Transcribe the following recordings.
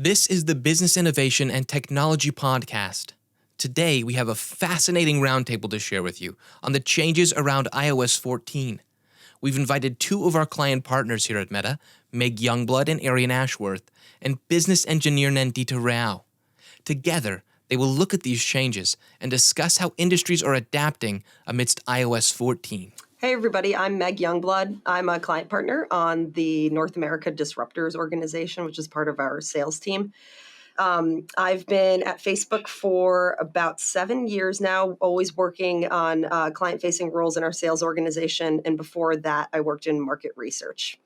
This is the Business Innovation and Technology Podcast. Today, we have a fascinating roundtable to share with you on the changes around iOS 14. We've invited two of our client partners here at Meta, Meg Youngblood and Arian Ashworth, and business engineer Nandita Rao. Together, they will look at these changes and discuss how industries are adapting amidst iOS 14. Hey everybody, I'm Meg Youngblood. I'm a client partner on the North America Disruptors organization, which is part of our sales team. I've been at Facebook for about 7 years now, always working on client-facing roles in our sales organization. And before that, I worked in market research.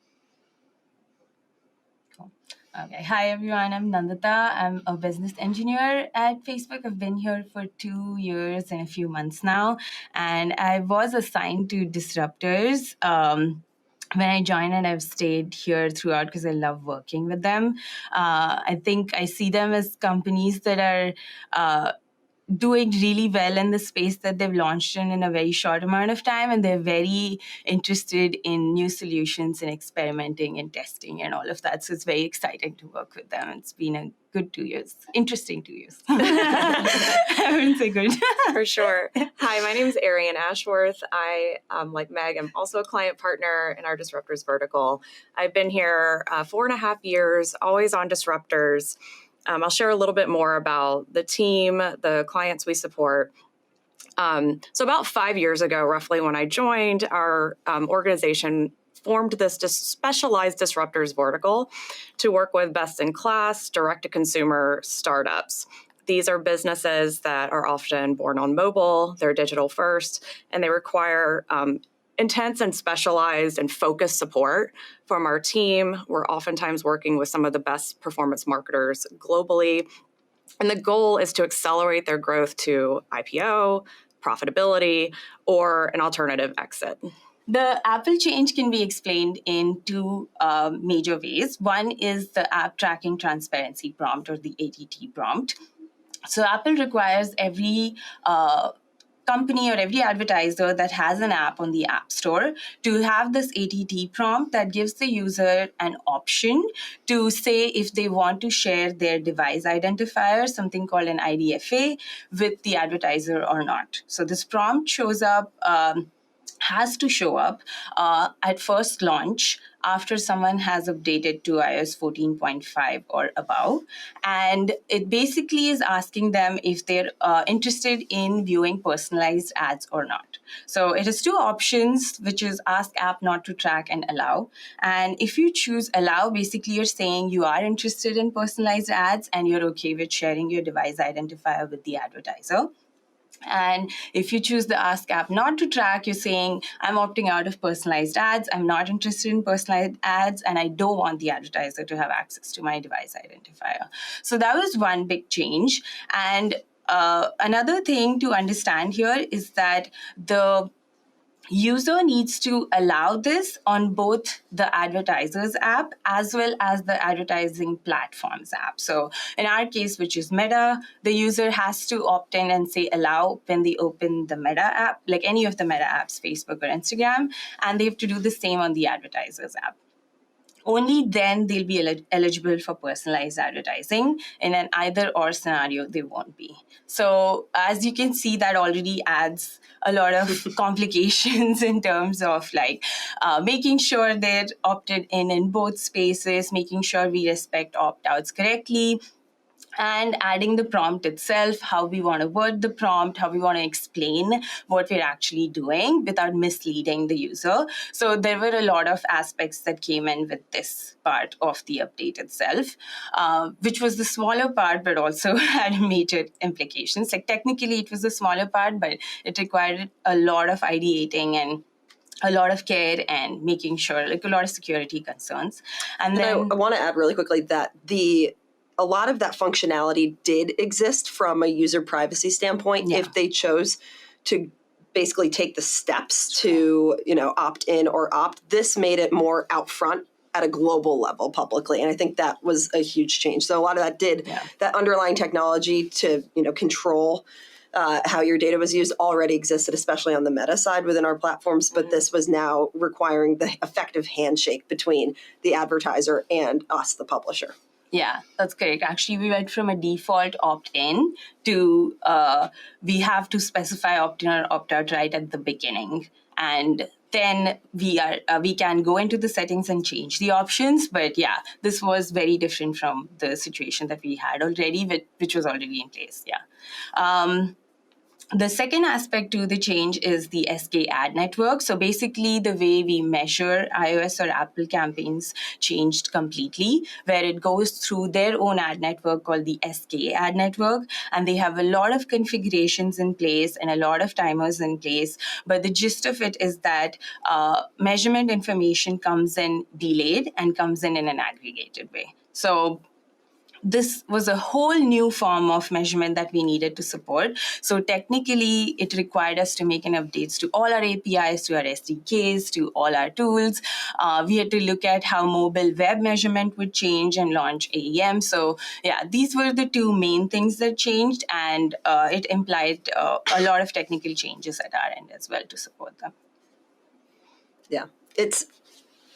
Okay. Hi, everyone. I'm Nandita. I'm a business engineer at Facebook. I've been here for 2 years and a few months now. And I was assigned to disruptors. When I joined, and I've stayed here throughout because I love working with them. I think I see them as companies that are doing really well in the space that they've launched in a very short amount of time, and they're very interested in new solutions and experimenting and testing and all of that. So it's very exciting to work with them. It's been a good 2 years, interesting 2 years. I wouldn't say good. For sure. Hi, my name is Arian Ashworth. Like Meg, I'm also a client partner in our Disruptors vertical. I've been here 4.5 years, always on Disruptors. I'll share a little bit more about the team, the clients we support. So about 5 years ago, roughly, when I joined, our organization formed this specialized disruptors vertical to work with best-in-class, direct-to-consumer startups. These are businesses that are often born on mobile, they're digital first, and they require intense and specialized and focused support from our team. We're oftentimes working with some of the best performance marketers globally. And the goal is to accelerate their growth to IPO, profitability, or an alternative exit. The Apple change can be explained in two major ways. One is the app tracking transparency prompt, or the ATT prompt. So Apple requires every company or every advertiser that has an app on the App Store to have this ATT prompt that gives the user an option to say if they want to share their device identifier, something called an IDFA, with the advertiser or not. So this prompt has to show up at first launch after someone has updated to iOS 14.5 or above. And it basically is asking them if they're interested in viewing personalized ads or not. So it has two options, which is ask app not to track and allow. And if you choose allow, basically you're saying you are interested in personalized ads and you're okay with sharing your device identifier with the advertiser. And if you choose the Ask app not to track, you're saying, I'm opting out of personalized ads, I'm not interested in personalized ads, and I don't want the advertiser to have access to my device identifier. So that was one big change. And another thing to understand here is that the user needs to allow this on both the advertiser's app as well as the advertising platform's app. So in our case, which is Meta, the user has to opt in and say allow when they open the Meta app, like any of the Meta apps, Facebook or Instagram, and they have to do the same on the advertiser's app. Only then they'll be eligible for personalized advertising. In an either or scenario, they won't be. So as you can see, that already adds a lot of complications in terms of making sure they're opted in both spaces, making sure we respect opt-outs correctly, and adding the prompt itself, how we want to word the prompt, how we want to explain what we're actually doing without misleading the user. So there were a lot of aspects that came in with this part of the update itself, which was the smaller part, but also had major implications. Like technically it was the smaller part, but it required a lot of ideating and a lot of care and making sure, a lot of security concerns. And then I want to add really quickly that a lot of that functionality did exist from a user privacy standpoint if they chose to basically take the steps to, opt in or opt. This made it more out front at a global level publicly. And I think that was a huge change. So a lot of that that underlying technology to, control how your data was used already existed, especially on the Meta side within our platforms. But this was now requiring the effective handshake between the advertiser and us, the publisher. Yeah, that's correct. Actually, we went from a default opt-in to we have to specify opt-in or opt-out right at the beginning. And then we can go into the settings and change the options. But yeah, this was very different from the situation that we had already, which was already in place. Yeah. The second aspect to the change is the SK ad network. So basically, the way we measure iOS or Apple campaigns changed completely, where it goes through their own ad network called the SK ad network. And they have a lot of configurations in place and a lot of timers in place. But the gist of it is that measurement information comes in delayed and comes in an aggregated way. So this was a whole new form of measurement that we needed to support. So technically, it required us to make an updates to all our APIs, to our SDKs, to all our tools. We had to look at how mobile web measurement would change and launch AEM. So yeah, these were the two main things that changed, and it implied a lot of technical changes at our end as well to support them. Yeah, it's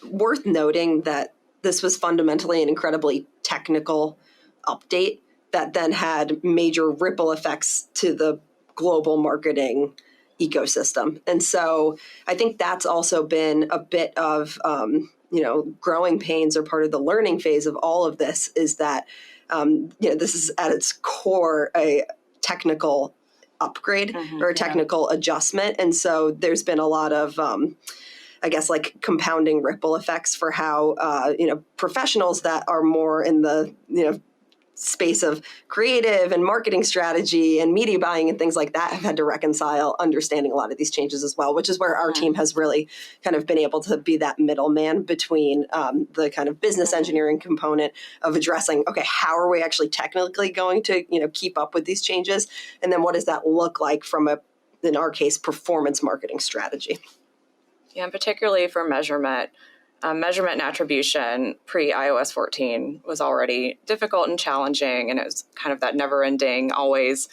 worth noting that this was fundamentally an incredibly technical update that then had major ripple effects to the global marketing ecosystem. And so I think that's also been a bit of, growing pains, or part of the learning phase of all of this, is that, this is at its core a technical upgrade or a technical adjustment. And so there's been a lot of, like compounding ripple effects for how, professionals that are more in the, space of creative and marketing strategy and media buying and things like that have had to reconcile understanding a lot of these changes as well, which is where our team has really kind of been able to be that middleman between the kind of business engineering component of addressing, okay, how are we actually technically going to, keep up with these changes? And then what does that look like from in our case, performance marketing strategy? Yeah, and particularly for measurement. Measurement and attribution pre-iOS 14 was already difficult and challenging, and it was kind of that never-ending, always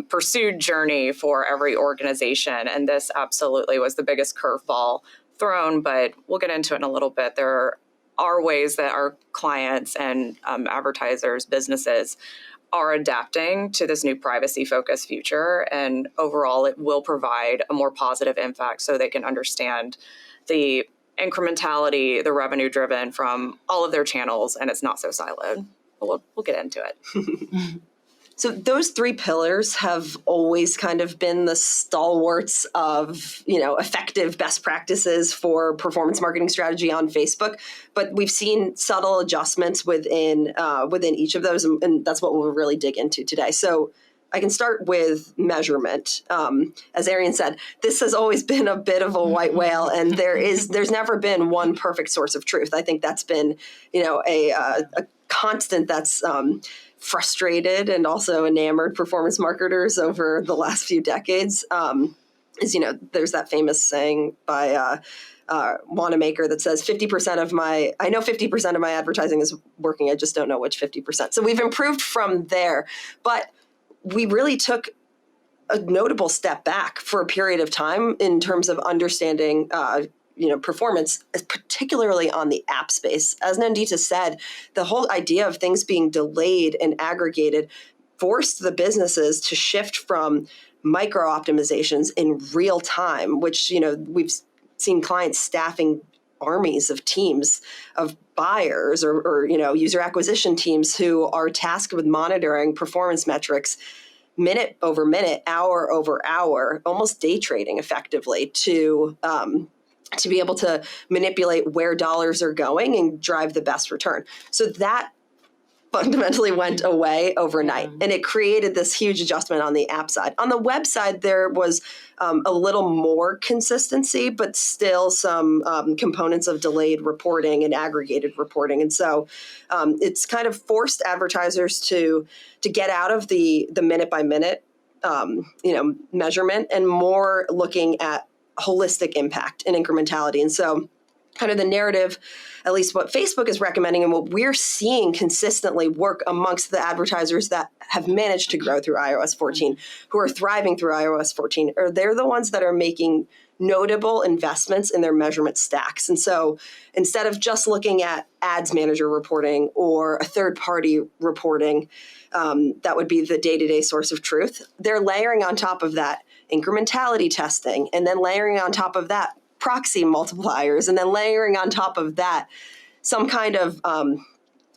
pursued journey for every organization. And this absolutely was the biggest curveball thrown, but we'll get into it in a little bit. There are ways that our clients and advertisers, businesses, are adapting to this new privacy-focused future, and overall it will provide a more positive impact so they can understand the incrementality, the revenue driven from all of their channels, and it's not so siloed. But we'll get into it. So those three pillars have always kind of been the stalwarts of, effective best practices for performance marketing strategy on Facebook. But we've seen subtle adjustments within each of those, and that's what we'll really dig into today. So I can start with measurement. As Arian said, this has always been a bit of a white whale, and there's never been one perfect source of truth. I think that's been, a constant that's frustrated and also enamored performance marketers over the last few decades. There's that famous saying by Wanamaker that says 50% of my advertising is working. I just don't know which 50%. So we've improved from there, but we really took a notable step back for a period of time in terms of understanding, performance, particularly on the app space. As Nandita said, the whole idea of things being delayed and aggregated forced the businesses to shift from micro optimizations in real time, which, we've seen clients staffing armies of teams of buyers or user acquisition teams who are tasked with monitoring performance metrics minute over minute, hour over hour, almost day trading effectively to be able to manipulate where dollars are going and drive the best return. So that fundamentally went away overnight, and it created this huge adjustment on the app side. On the web side, there was a little more consistency, but still some components of delayed reporting and aggregated reporting. And so it's kind of forced advertisers to get out of the minute by minute measurement and more looking at holistic impact and incrementality. And so kind of the narrative, at least what Facebook is recommending and what we're seeing consistently work amongst the advertisers that have managed to grow through iOS 14, who are thriving through iOS 14, or they're the ones that are making notable investments in their measurement stacks. And so instead of just looking at ads manager reporting or a third-party reporting, that would be the day-to-day source of truth, they're layering on top of that incrementality testing, and then layering on top of that proxy multipliers, and then layering on top of that some kind of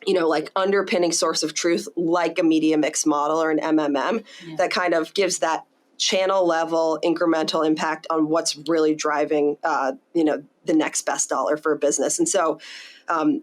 like underpinning source of truth, like a media mix model or an MMM, that kind of gives that channel level incremental impact on what's really driving, the next best dollar for a business. And so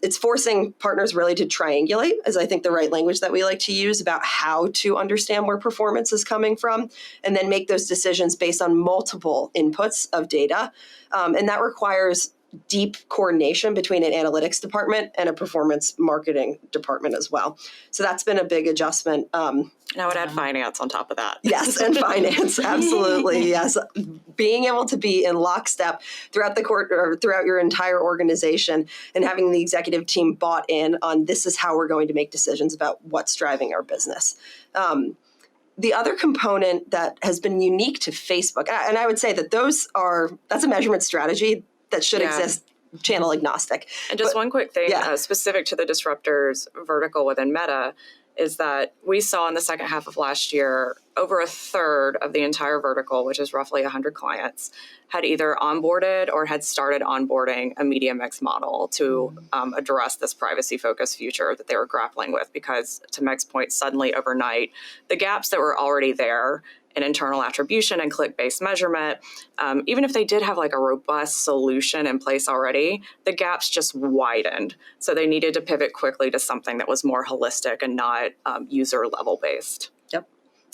it's forcing partners really to triangulate, is I think the right language that we like to use, about how to understand where performance is coming from, and then make those decisions based on multiple inputs of data. And that requires deep coordination between an analytics department and a performance marketing department as well. So that's been a big adjustment. And I would add finance on top of that. Yes, and finance, absolutely, yes. Being able to be in lockstep throughout throughout your entire organization, and having the executive team bought in on this is how we're going to make decisions about what's driving our business. The other component that has been unique to Facebook, and I would say that that's a measurement strategy that should exist channel agnostic. And just one quick thing specific to the disruptors vertical within Meta is that we saw in the second half of last year, over a third of the entire vertical, which is roughly 100 clients, had either onboarded or had started onboarding a media mix model to address this privacy-focused future that they were grappling with. Because, to Meg's point, suddenly overnight, the gaps that were already there in internal attribution and click-based measurement, even if they did have like a robust solution in place already, the gaps just widened. So they needed to pivot quickly to something that was more holistic and not user level based. Yep.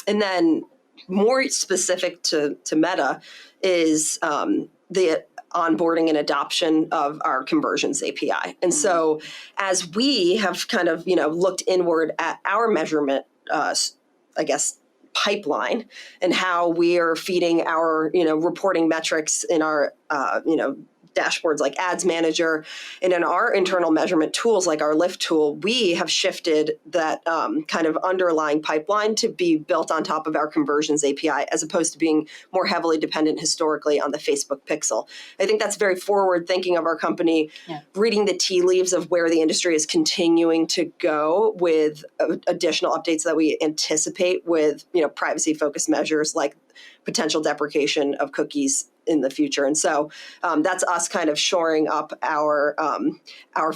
And then more specific to Meta is the onboarding and adoption of our conversions API. And so as we have kind of, looked inward at our measurement, pipeline, and how we are feeding our, reporting metrics in our, dashboards like Ads Manager, and in our internal measurement tools like our Lift tool, we have shifted that kind of underlying pipeline to be built on top of our conversions API, as opposed to being more heavily dependent historically on the Facebook pixel. I think that's very forward thinking of our company, reading the tea leaves of where the industry is continuing to go with additional updates that we anticipate with, privacy focused measures like potential deprecation of cookies in the future. And so that's us kind of shoring up our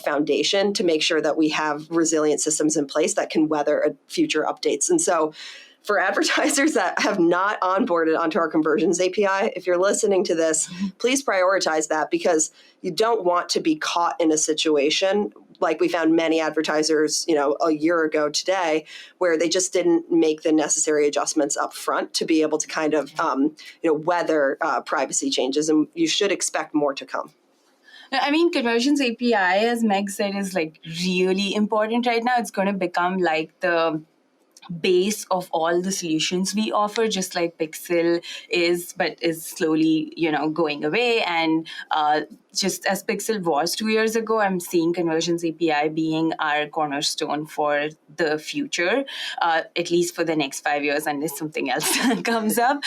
foundation to make sure that we have resilient systems in place that can weather future updates. And so for advertisers that have not onboarded onto our conversions API, if you're listening to this, please prioritize that, because you don't want to be caught in a situation like we found many advertisers, a year ago today, where they just didn't make the necessary adjustments up front to be able to kind of, weather privacy changes. And you should expect more to come. I mean, Conversions API, as Meg said, is like really important right now. It's going to become like the base of all the solutions we offer, just like Pixel is, but is slowly, going away. And just as Pixel was 2 years ago, I'm seeing Conversions API being our cornerstone for the future, at least for the next 5 years, unless something else comes up.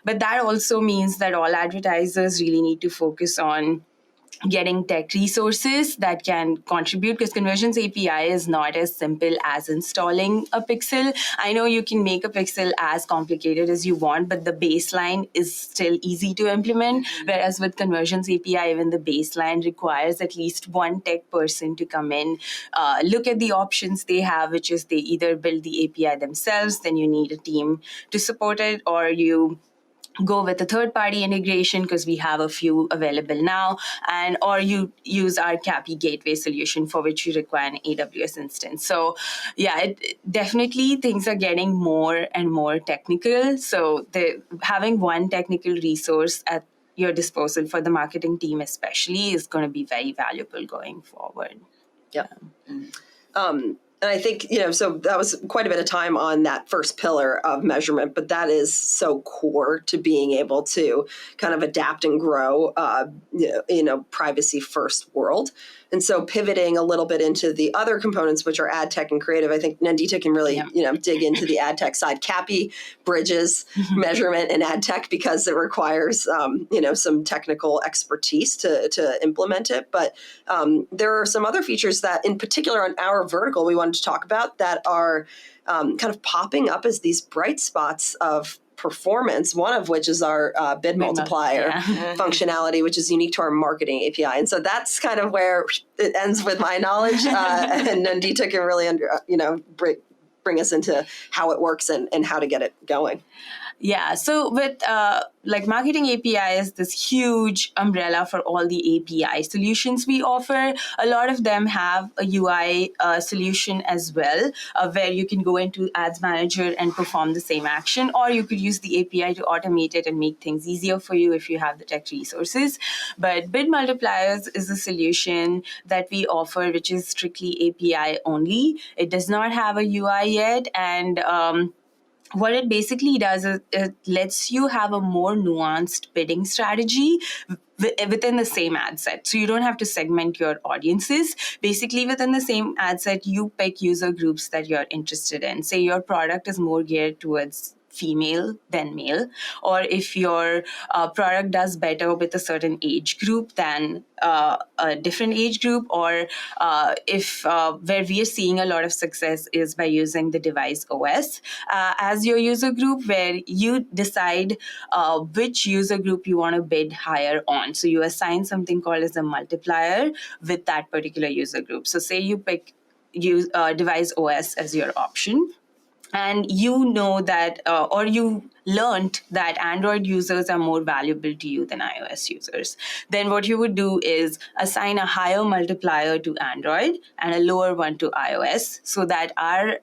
But that also means that all advertisers really need to focus on getting tech resources that can contribute, because Conversions API is not as simple as installing a pixel. I know you can make a pixel as complicated as you want, but the baseline is still easy to implement. Whereas with Conversions API, even the baseline requires at least one tech person to come in, look at the options they have, which is they either build the API themselves, then you need a team to support it, or you go with a third-party integration, because we have a few available now, or you use our CAPI gateway solution, for which you require an AWS instance. So definitely things are getting more and more technical. So having one technical resource at your disposal for the marketing team especially is going to be very valuable going forward. Yep. And I think, so that was quite a bit of time on that first pillar of measurement, but that is so core to being able to kind of adapt and grow in a privacy first world. And so pivoting a little bit into the other components, which are ad tech and creative, I think Nandita can really, dig into the ad tech side. Cappy bridges measurement and ad tech because it requires, some technical expertise to implement it. But there are some other features that in particular on our vertical we wanted to talk about that are kind of popping up as these bright spots of performance, one of which is our bid multiplier functionality, which is unique to our marketing API. And so that's kind of where it ends with my knowledge. And Nandita can really, bring us into how it works and how to get it going. Yeah. So with marketing API is this huge umbrella for all the API solutions we offer. A lot of them have a UI solution as well, where you can go into Ads Manager and perform the same action, or you could use the API to automate it and make things easier for you if you have the tech resources. But Bid Multipliers is a solution that we offer, which is strictly API only. It does not have a UI yet, and what it basically does is it lets you have a more nuanced bidding strategy within the same ad set. So you don't have to segment your audiences. Basically, within the same ad set, you pick user groups that you're interested in. Say your product is more geared towards female than male, or if your product does better with a certain age group than a different age group, or if where we are seeing a lot of success is by using the device OS as your user group, where you decide which user group you want to bid higher on. So you assign something called as a multiplier with that particular user group. So say you pick device OS as your option, and you know that, or you learned that Android users are more valuable to you than iOS users. Then what you would do is assign a higher multiplier to Android and a lower one to iOS, so that our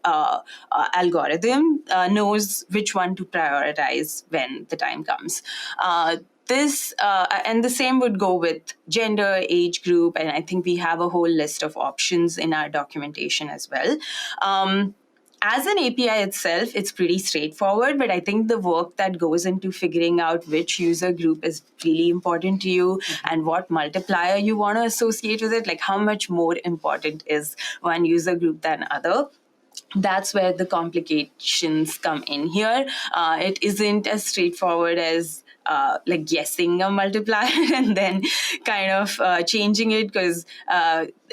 algorithm knows which one to prioritize when the time comes. And the same would go with gender, age group, and I think we have a whole list of options in our documentation as well. As an API itself, it's pretty straightforward, but I think the work that goes into figuring out which user group is really important to you and what multiplier you want to associate with it, like how much more important is one user group than other. That's where the complications come in here. It isn't as straightforward as guessing a multiplier and then kind of changing it, because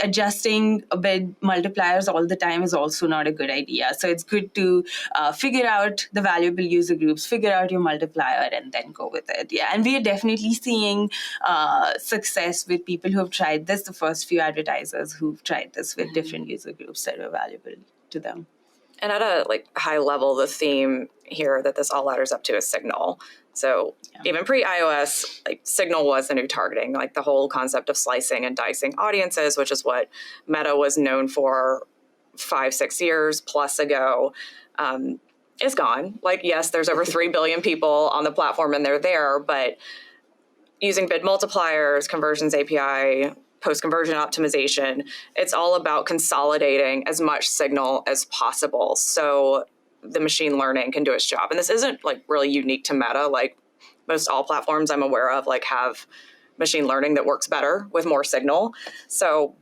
adjusting a bit multipliers all the time is also not a good idea. So it's good to figure out the valuable user groups, figure out your multiplier, and then go with it. Yeah, and we are definitely seeing success with people who have tried this, the first few advertisers who've tried this with different user groups that are valuable to them. And at a high level, the theme here that this all ladders up to is signal. So even pre-iOS, signal was the new targeting, the whole concept of slicing and dicing audiences, which is what Meta was known for 5-6 years plus ago, is gone. Yes, there's over 3 billion people on the platform and they're there, but using bid multipliers, conversions API, post-conversion optimization, it's all about consolidating as much signal as possible so the machine learning can do its job. And this isn't really unique to Meta. Most all platforms I'm aware of have machine learning that works better with more signal. So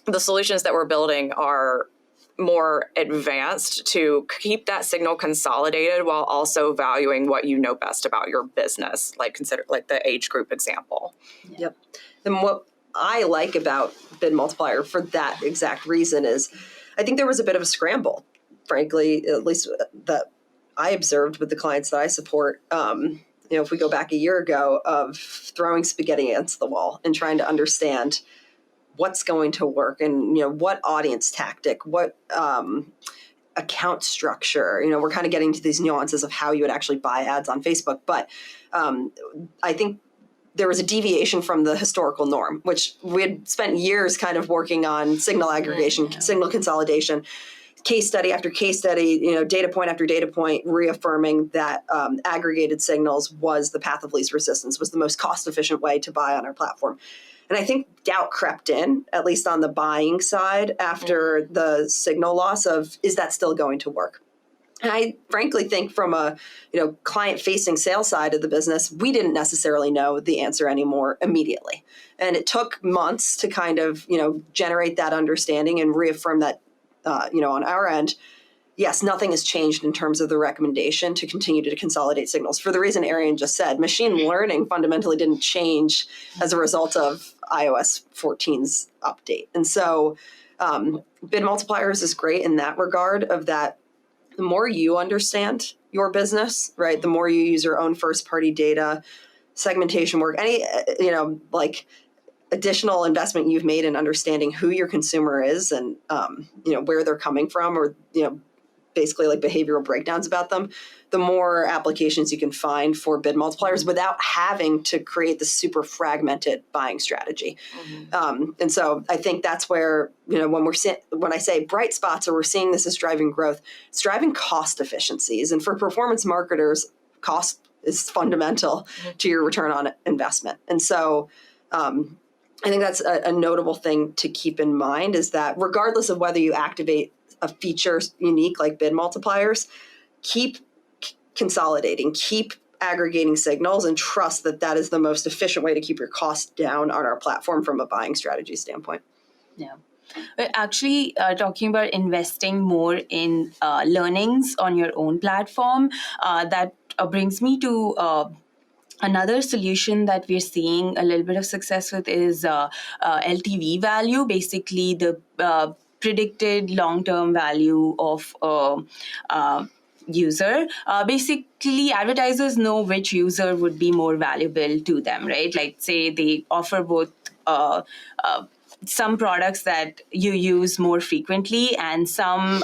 the solutions that we're building are more advanced to keep that signal consolidated while also valuing what you know best about your business, consider the age group example. Yep. And what I like about Bid Multiplier for that exact reason is I think there was a bit of a scramble, frankly, at least that I observed with the clients that I support. If we go back a year ago, of throwing spaghetti against the wall and trying to understand what's going to work and, what audience tactic, what account structure, we're kind of getting to these nuances of how you would actually buy ads on Facebook. But I think there was a deviation from the historical norm, which we had spent years kind of working on signal aggregation, signal consolidation, case study after case study, data point after data point, reaffirming that aggregated signals was the path of least resistance, was the most cost efficient way to buy on our platform. And I think doubt crept in, at least on the buying side, after the signal loss of, is that still going to work? And I frankly think from a client-facing sales side of the business, we didn't necessarily know the answer anymore immediately. And it took months to kind of generate that understanding and reaffirm that on our end. Yes, nothing has changed in terms of the recommendation to continue to consolidate signals. For the reason Arian just said, machine learning fundamentally didn't change as a result of iOS 14's update. And so bid multipliers is great in that regard, of that the more you understand your business, right, the more you use your own first-party data, segmentation work, any, additional investment you've made in understanding who your consumer is and, where they're coming from, or, basically like behavioral breakdowns about them, the more applications you can find for bid multipliers without having to create the super fragmented buying strategy. And so I think that's where, when I say bright spots or we're seeing this as driving growth, it's driving cost efficiencies. And for performance marketers, cost is fundamental to your return on investment. And so I think that's a notable thing to keep in mind, is that regardless of whether you activate a feature unique like bid multipliers, keep consolidating, keep aggregating signals, and trust that that is the most efficient way to keep your costs down on our platform from a buying strategy standpoint. Yeah. Actually, talking about investing more in learnings on your own platform, that brings me to another solution that we're seeing a little bit of success with is LTV value, basically the predicted long-term value of user. Basically, advertisers know which user would be more valuable to them, right? Like, say they offer both some products that you use more frequently and some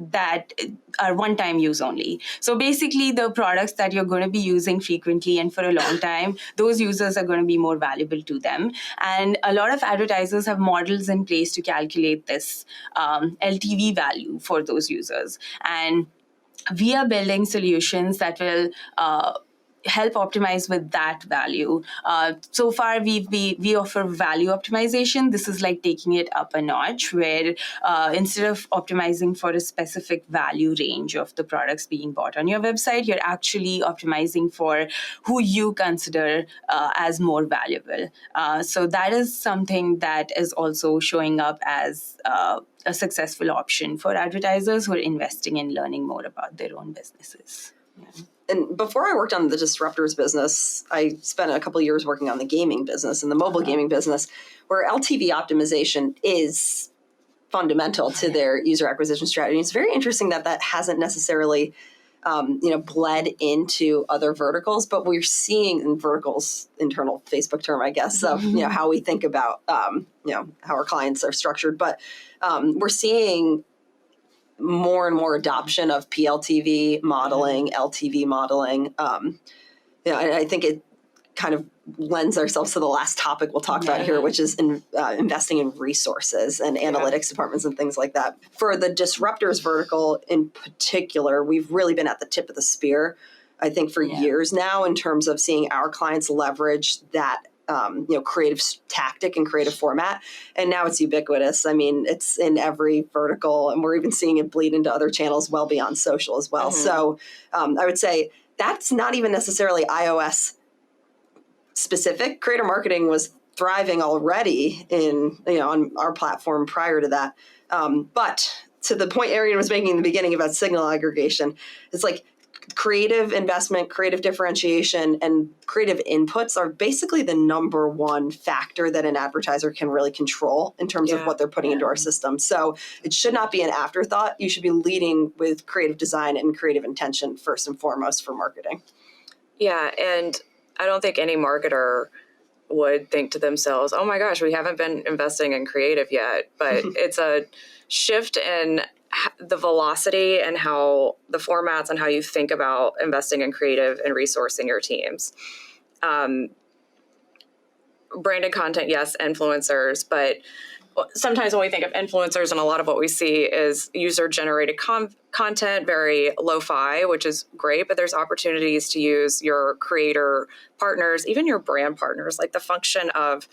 that are one-time use only. So basically, the products that you're going to be using frequently and for a long time, those users are going to be more valuable to them. And a lot of advertisers have models in place to calculate this LTV value for those users. And we are building solutions that will help optimize with that value. So far, we offer value optimization. This is like taking it up a notch, where instead of optimizing for a specific value range of the products being bought on your website, you're actually optimizing for who you consider as more valuable. So that is something that is also showing up as a successful option for advertisers who are investing in learning more about their own businesses. Yeah. And before I worked on the Disruptors business, I spent a couple of years working on the gaming business and the mobile gaming business, where LTV optimization is fundamental to their user acquisition strategy. It's very interesting that that hasn't necessarily bled into other verticals, but we're seeing in verticals, internal Facebook term, I guess, of how we think about how our clients are structured. But we're seeing more and more adoption of PLTV modeling, LTV modeling. And I think it kind of lends ourselves to the last topic we'll talk about here, which is investing in resources and analytics departments and things like that. For the Disruptors vertical in particular, we've really been at the tip of the spear, I think, for years now, in terms of seeing our clients leverage that creative tactic and creative format. And now it's ubiquitous. I mean, it's in every vertical, and we're even seeing it bleed into other channels well beyond social as well. So I would say that's not even necessarily iOS specific. Creator marketing was thriving already on our platform prior to that. But to the point Arian was making in the beginning about signal aggregation, it's like creative investment, creative differentiation, and creative inputs are basically the number one factor that an advertiser can really control in terms of what they're putting into our system. So it should not be an afterthought. You should be leading with creative design and creative intention first and foremost for marketing. Yeah, and I don't think any marketer would think to themselves, oh my gosh, we haven't been investing in creative yet. But it's a shift in the velocity and how the formats and how you think about investing in creative and resourcing your teams. Branded content, yes, influencers, but sometimes when we think of influencers, and a lot of what we see is user-generated content, very lo-fi, which is great, but there's opportunities to use your creator partners, even your brand partners, like the function of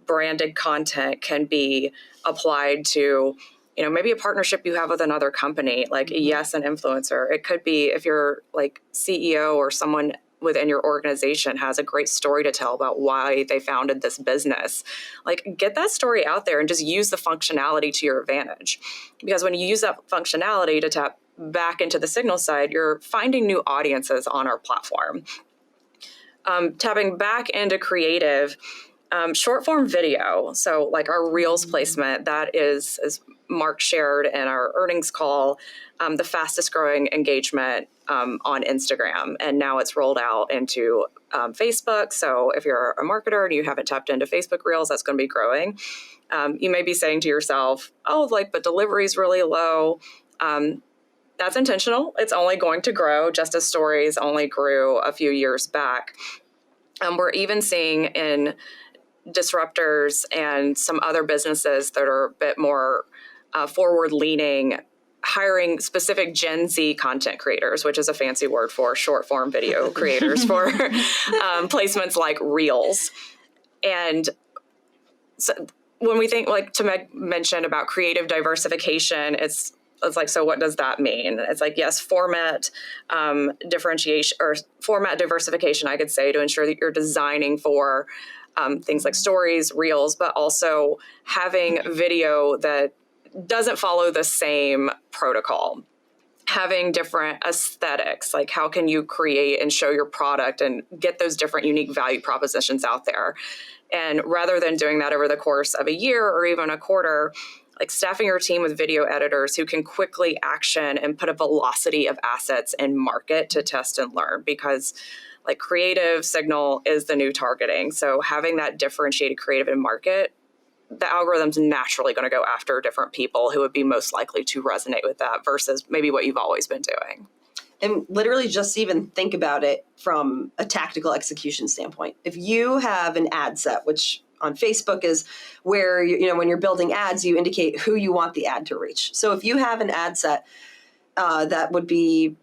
branded content can be applied to, maybe a partnership you have with another company, like yes, an influencer. It could be if you're like CEO or someone within your organization has a great story to tell about why they founded this business. Like, get that story out there and just use the functionality to your advantage. Because when you use that functionality to tap back into the signal side, you're finding new audiences on our platform. Tapping back into creative, short form video. So like our Reels placement, that is, as Mark shared in our earnings call, the fastest growing engagement on Instagram. And now it's rolled out into Facebook. So if you're a marketer and you haven't tapped into Facebook Reels, that's going to be growing. You may be saying to yourself, but delivery is really low. That's intentional. It's only going to grow, just as stories only grew a few years back. We're even seeing in disruptors and some other businesses that are a bit more forward-leaning, hiring specific Gen Z content creators, which is a fancy word for short-form video creators for placements like Reels. And so when we think, like to Meg mentioned about creative diversification, it's like, so what does that mean? It's like, yes, format differentiation or format diversification, I could say, to ensure that you're designing for things like stories, Reels, but also having video that doesn't follow the same protocol. Having different aesthetics, like how can you create and show your product and get those different unique value propositions out there? And rather than doing that over the course of a year or even a quarter, like staffing your team with video editors who can quickly action and put a velocity of assets in market to test and learn, because like creative signal is the new targeting. So having that differentiated creative in market, the algorithm's naturally going to go after different people who would be most likely to resonate with that versus maybe what you've always been doing. And literally just even think about it from a tactical execution standpoint. If you have an ad set, which on Facebook is where, when you're building ads, you indicate who you want the ad to reach. So if you have an ad set that would be,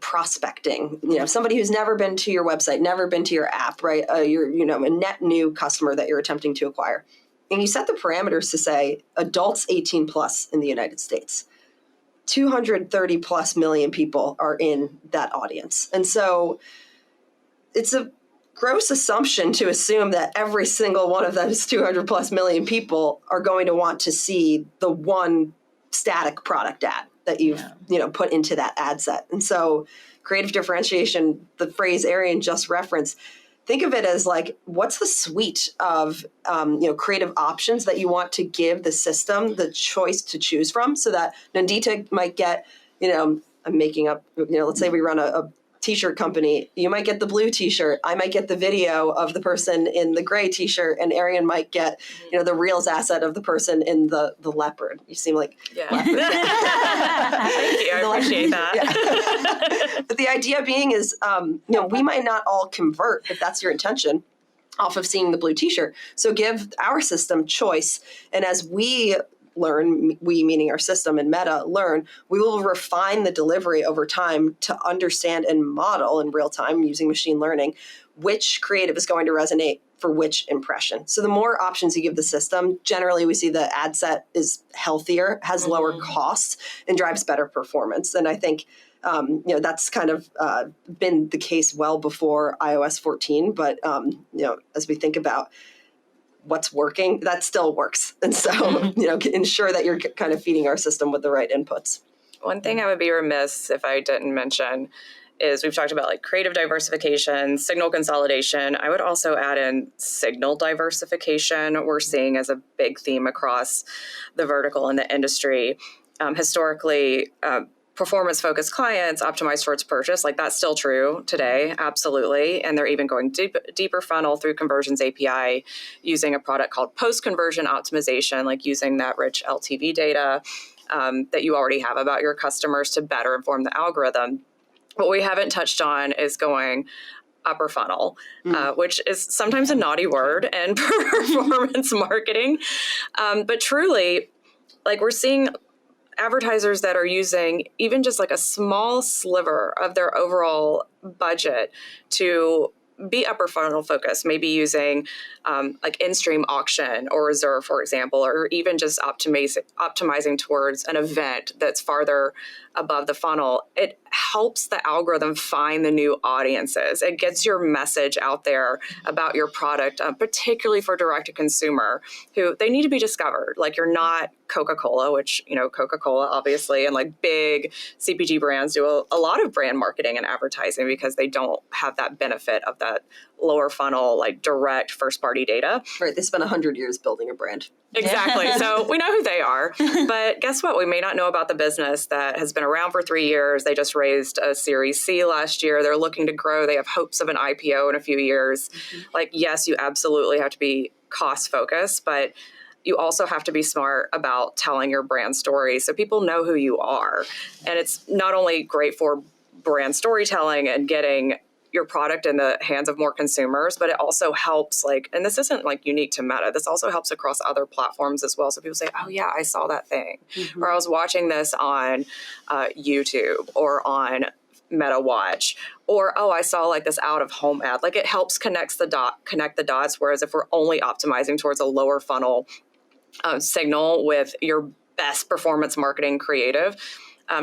prospecting, somebody who's never been to your website, never been to your app, right? You're, a net new customer that you're attempting to acquire. And you set the parameters to say adults 18 plus in the United States. 230 plus million people are in that audience. And so it's a gross assumption to assume that every single one of those 200 plus million people are going to want to see the one static product ad that you've put into that ad set. And so creative differentiation, the phrase Arian just referenced, think of it as like, what's the suite of creative options that you want to give the system the choice to choose from, so that Nandita might get, I'm making up, let's say we run a t-shirt company. You might get the blue t-shirt. I might get the video of the person in the gray t-shirt, and Arian might get, the Reels asset of the person in the leopard. You seem like leopard. Thank you. I appreciate that. Yeah. But the idea being is, we might not all convert if that's your intention off of seeing the blue t-shirt. So give our system choice. And as we learn, we meaning our system and Meta learn, we will refine the delivery over time to understand and model in real time using machine learning which creative is going to resonate for which impression. So the more options you give the system, generally we see the ad set is healthier, has lower costs, and drives better performance. And I think that's kind of been the case well before iOS 14. But as we think about what's working, that still works. And so, ensure that you're kind of feeding our system with the right inputs. One thing I would be remiss if I didn't mention is we've talked about like creative diversification, signal consolidation. I would also add in signal diversification. We're seeing as a big theme across the vertical and the industry. Historically, performance-focused clients optimize towards purchase. Like that's still true today, absolutely. And they're even going deeper funnel through Conversions API using a product called post-conversion optimization, like using that rich LTV data that you already have about your customers to better inform the algorithm. What we haven't touched on is going upper funnel, which is sometimes a naughty word in performance marketing. But truly, like we're seeing advertisers that are using even just like a small sliver of their overall budget to be upper funnel focused, maybe using like in-stream auction or reserve, for example, or even just optimizing towards an event that's farther above the funnel. It helps the algorithm find the new audiences. It gets your message out there about your product, particularly for direct-to-consumer, who they need to be discovered. Like, you're not Coca-Cola, which, Coca-Cola, obviously, and like big CPG brands do a lot of brand marketing and advertising because they don't have that benefit of that lower funnel, like direct first party data. Right. They spent 100 years building a brand. Exactly. So we know who they are. But guess what? We may not know about the business that has been around for 3 years. They just raised a Series C last year. They're looking to grow. They have hopes of an IPO in a few years. Like, yes, you absolutely have to be cost focused, but you also have to be smart about telling your brand story so people know who you are. And it's not only great for brand storytelling and getting your product in the hands of more consumers, but it also helps, like, and this isn't like unique to Meta, this also helps across other platforms as well. So people say, oh yeah, I saw that thing, or I was watching this on YouTube or on Meta Watch, or, oh, I saw like this out of home ad. Like, it helps connect the dots. Whereas if we're only optimizing towards a lower funnel signal with your best performance marketing creative,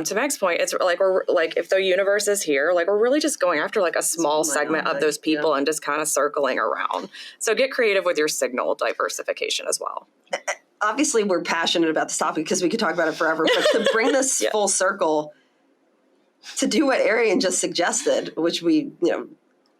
to Meg's point, it's like, we're like, if the universe is here, like, we're really just going after like a small segment of those people and just kind of circling around. So get creative with your signal diversification as well. Obviously, we're passionate about this topic because we could talk about it forever, but to bring this full circle, to do what Arian just suggested, which we,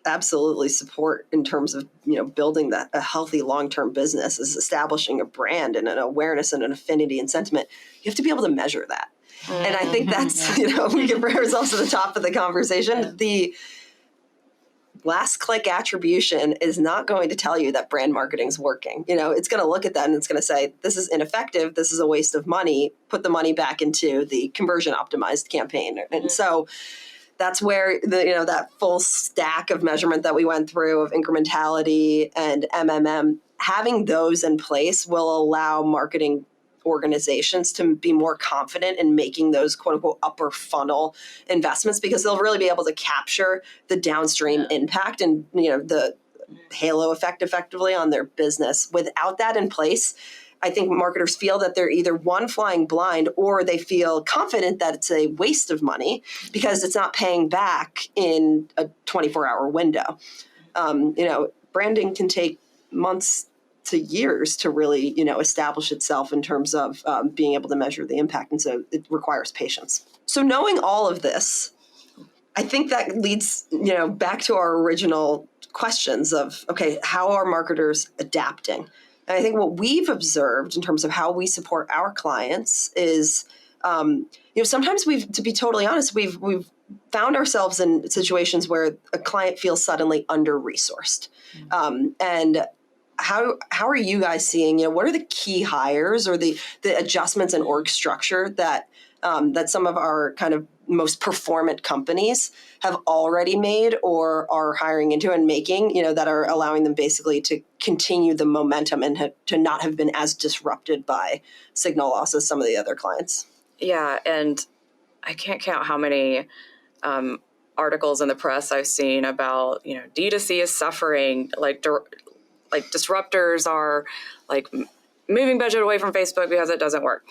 absolutely support in terms of, building a healthy long-term business, is establishing a brand and an awareness and an affinity and sentiment. You have to be able to measure that. And I think that's, we can bring ourselves to the top of the conversation. Yeah. The last click attribution is not going to tell you that brand marketing is working. It's going to look at that and it's going to say, this is ineffective. This is a waste of money. Put the money back into the conversion optimized campaign. And so that's where that full stack of measurement that we went through of incrementality and MMM, having those in place will allow marketing organizations to be more confident in making those quote unquote upper funnel investments, because they'll really be able to capture the downstream impact and the halo effect effectively on their business. Without that in place, I think marketers feel that they're either one, flying blind, or they feel confident that it's a waste of money because it's not paying back in a 24-hour window. Branding can take months to years to really, establish itself in terms of being able to measure the impact. And so it requires patience. So knowing all of this, I think that leads, back to our original questions of, okay, how are marketers adapting? And I think what we've observed in terms of how we support our clients is, sometimes to be totally honest, we've found ourselves in situations where a client feels suddenly under-resourced. And how are you guys seeing, what are the key hires or the adjustments in org structure that some of our kind of most performant companies have already made or are hiring into and making, that are allowing them basically to continue the momentum and to not have been as disrupted by signal loss as some of the other clients? Yeah, and I can't count how many articles in the press I've seen about, D2C is suffering, like disruptors are like moving budget away from Facebook because it doesn't work.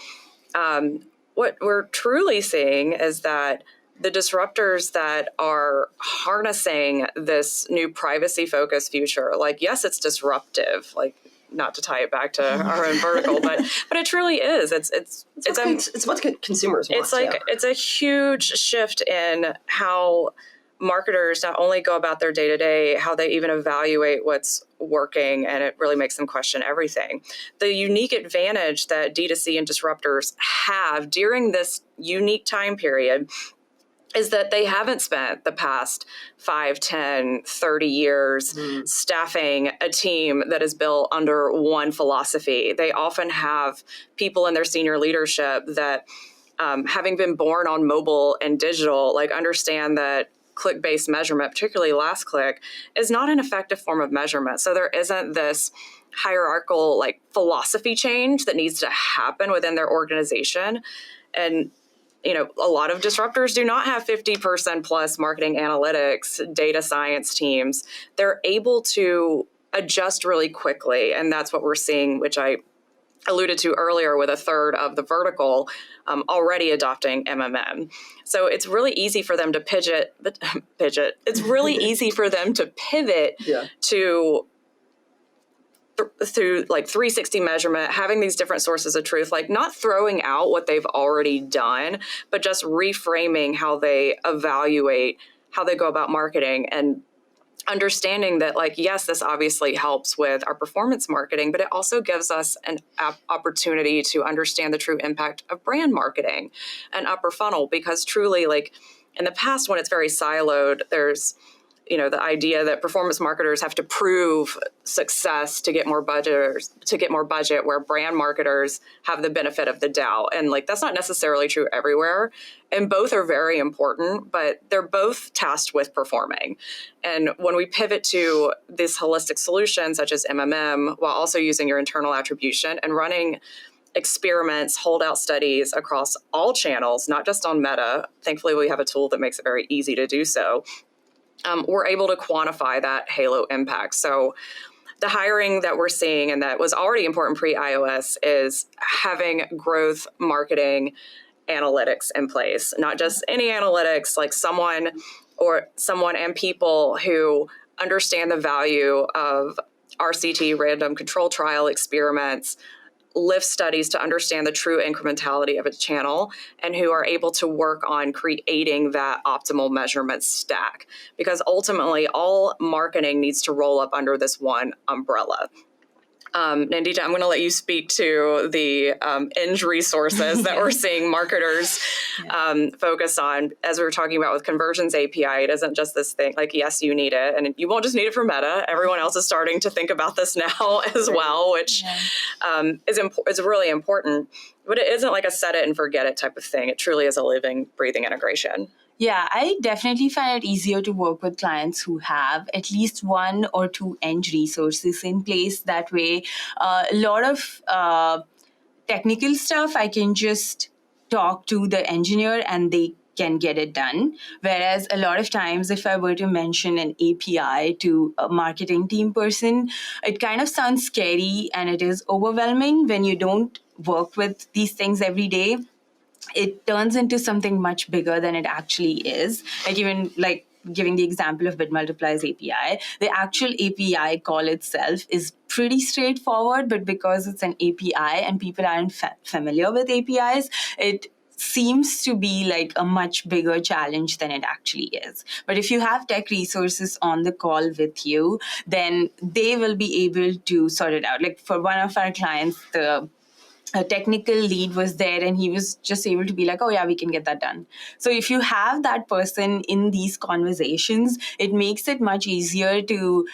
What we're truly seeing is that the disruptors that are harnessing this new privacy-focused future, like, yes, it's disruptive, like, not to tie it back to our own vertical, but it truly is. It's what consumers want. It's a huge shift in how marketers not only go about their day-to-day, how they even evaluate what's working, and it really makes them question everything. The unique advantage that D2C and disruptors have during this unique time period is that they haven't spent the past 5, 10, 30 years staffing a team that is built under one philosophy. They often have people in their senior leadership that, having been born on mobile and digital, like, understand that click-based measurement, particularly last click, is not an effective form of measurement. So there isn't this hierarchical, like, philosophy change that needs to happen within their organization. And a lot of disruptors do not have 50% plus marketing analytics, data science teams. They're able to adjust really quickly. And that's what we're seeing, which I alluded to earlier, with a third of the vertical already adopting MMM. So it's really easy for them to pivot. It's really easy for them to pivot to through like 360 measurement, having these different sources of truth, like not throwing out what they've already done, but just reframing how they evaluate, how they go about marketing, and understanding that, like, yes, this obviously helps with our performance marketing, but it also gives us an opportunity to understand the true impact of brand marketing and upper funnel, because truly, like in the past, when it's very siloed, there's the idea that performance marketers have to prove success to get more budget, where brand marketers have the benefit of the doubt. And like, that's not necessarily true everywhere. And both are very important, but they're both tasked with performing. And when we pivot to this holistic solution, such as MMM, while also using your internal attribution and running experiments, holdout studies across all channels, not just on Meta. Thankfully, we have a tool that makes it very easy to do so. We're able to quantify that halo impact. So the hiring that we're seeing, and that was already important pre-iOS, is having growth marketing analytics in place, not just any analytics, like someone and people who understand the value of RCT, random control trial experiments, lift studies to understand the true incrementality of a channel, and who are able to work on creating that optimal measurement stack. Because ultimately, all marketing needs to roll up under this one umbrella. Nandita, I'm going to let you speak to the Eng resources that we're seeing marketers focus on. As we were talking about with Conversions API, it isn't just this thing, like, yes, you need it. And you won't just need it for Meta. Everyone else is starting to think about this now as well, which is really important. But it isn't like a set it and forget it type of thing. It truly is a living, breathing integration. Yeah, I definitely find it easier to work with clients who have at least one or two Eng resources in place. That way, a lot of technical stuff, I can just talk to the engineer and they can get it done. Whereas a lot of times, if I were to mention an API to a marketing team person, it kind of sounds scary and it is overwhelming when you don't work with these things every day. It turns into something much bigger than it actually is. Like, even like giving the example of Multipliers API, the actual API call itself is pretty straightforward, but because it's an API and people aren't familiar with APIs, it seems to be like a much bigger challenge than it actually is. But if you have tech resources on the call with you, then they will be able to sort it out. Like for one of our clients, a technical lead was there and he was just able to be like, oh yeah, we can get that done. So if you have that person in these conversations, it makes it much easier to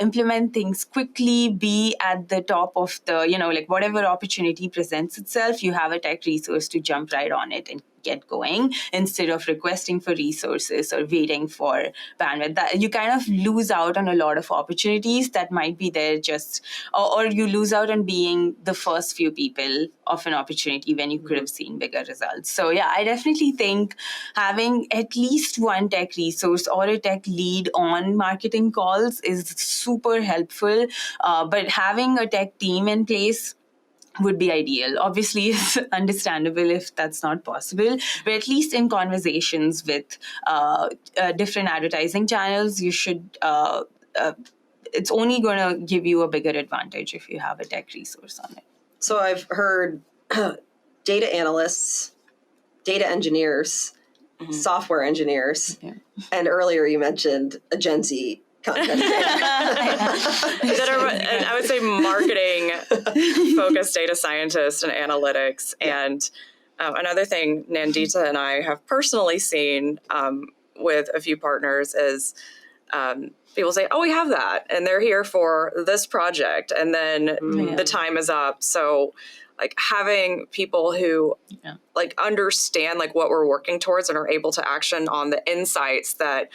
implement things quickly, be at the top of the, like whatever opportunity presents itself, you have a tech resource to jump right on it and get going instead of requesting for resources or waiting for bandwidth. That you kind of lose out on a lot of opportunities that might be there or you lose out on being the first few people of an opportunity when you could have seen bigger results. So yeah, I definitely think having at least one tech resource or a tech lead on marketing calls is super helpful. But having a tech team in place would be ideal. Obviously, it's understandable if that's not possible, but at least in conversations with different advertising channels, you should, it's only going to give you a bigger advantage if you have a tech resource on it. So I've heard data analysts, data engineers, software engineers, and earlier you mentioned a Gen Z content. That are, and I would say marketing focused data scientists and analytics. And another thing Nandita and I have personally seen with a few partners is people say, oh, we have that. And they're here for this project. And then the time is up. So like having people who like understand like what we're working towards and are able to action on the insights that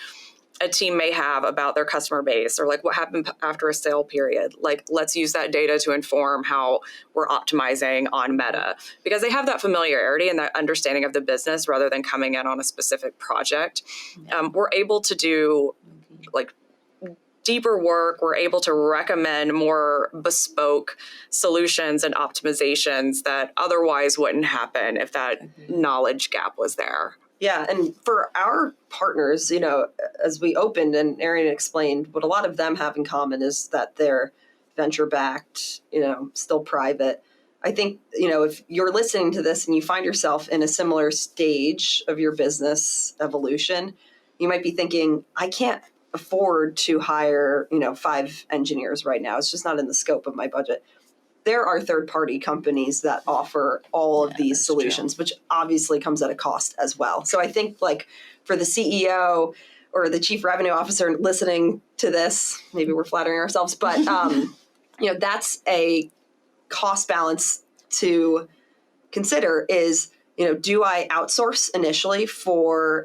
a team may have about their customer base or like what happened after a sale period. Like, let's use that data to inform how we're optimizing on Meta, because they have that familiarity and that understanding of the business rather than coming in on a specific project. We're able to do like deeper work. We're able to recommend more bespoke solutions and optimizations that otherwise wouldn't happen if that knowledge gap was there. Yeah, and for our partners, as we opened and Arian explained, what a lot of them have in common is that they're venture-backed, still private. I think, if you're listening to this and you find yourself in a similar stage of your business evolution, you might be thinking, I can't afford to hire, 5 engineers right now. It's just not in the scope of my budget. There are third-party companies that offer all of these solutions, which obviously comes at a cost as well. So I think like for the CEO or the chief revenue officer listening to this, maybe we're flattering ourselves, but that's a cost balance to consider is, do I outsource initially for,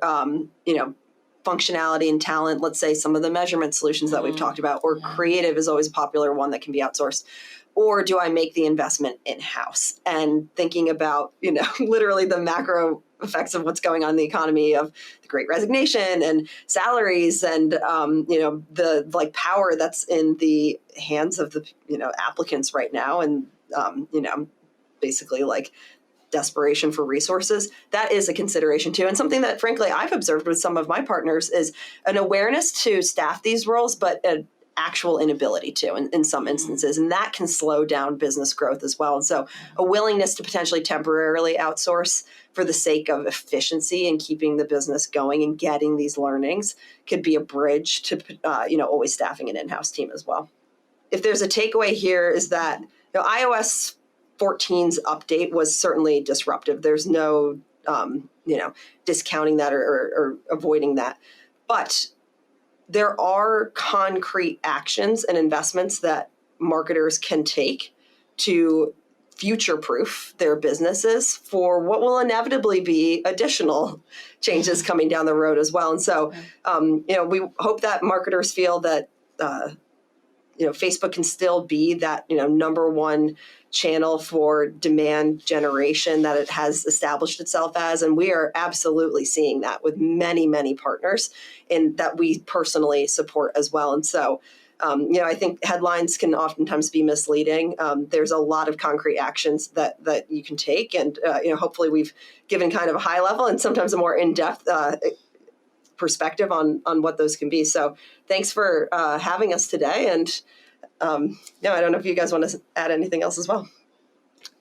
functionality and talent, let's say some of the measurement solutions that we've talked about, or creative is always a popular one that can be outsourced. Or do I make the investment in-house? And thinking about, literally the macro effects of what's going on in the economy of the Great Resignation and salaries and, the like power that's in the hands of the, applicants right now. And, basically like desperation for resources, that is a consideration too. And something that frankly I've observed with some of my partners is an awareness to staff these roles, but an actual inability to in some instances. And that can slow down business growth as well. And so a willingness to potentially temporarily outsource for the sake of efficiency and keeping the business going and getting these learnings could be a bridge to, always staffing an in-house team as well. If there's a takeaway here is that, iOS 14's update was certainly disruptive. There's no, discounting that or avoiding that. But there are concrete actions and investments that marketers can take to future-proof their businesses for what will inevitably be additional changes coming down the road as well. And so, we hope that marketers feel that, Facebook can still be that, number one channel for demand generation that it has established itself as. And we are absolutely seeing that with many, many partners and that we personally support as well. And so, I think headlines can oftentimes be misleading. There's a lot of concrete actions that you can take. And, hopefully we've given kind of a high level and sometimes a more in-depth perspective on what those can be. So thanks for having us today. And I don't know if you guys want to add anything else as well.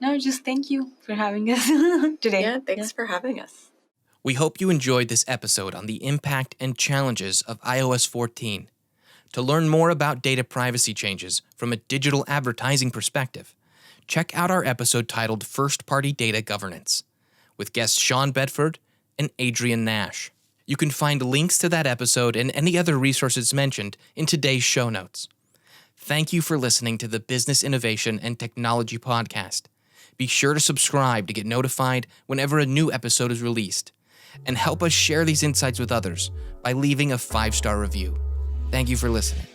No, just thank you for having us today. Yeah, thanks for having us. We hope you enjoyed this episode on the impact and challenges of iOS 14. To learn more about data privacy changes from a digital advertising perspective, check out our episode titled First-Party Data Governance with guests Sean Bedford and Adrian Nash. You can find links to that episode and any other resources mentioned in today's show notes. Thank you for listening to the Business Innovation and Technology Podcast. Be sure to subscribe to get notified whenever a new episode is released, and help us share these insights with others by leaving a 5-star review. Thank you for listening.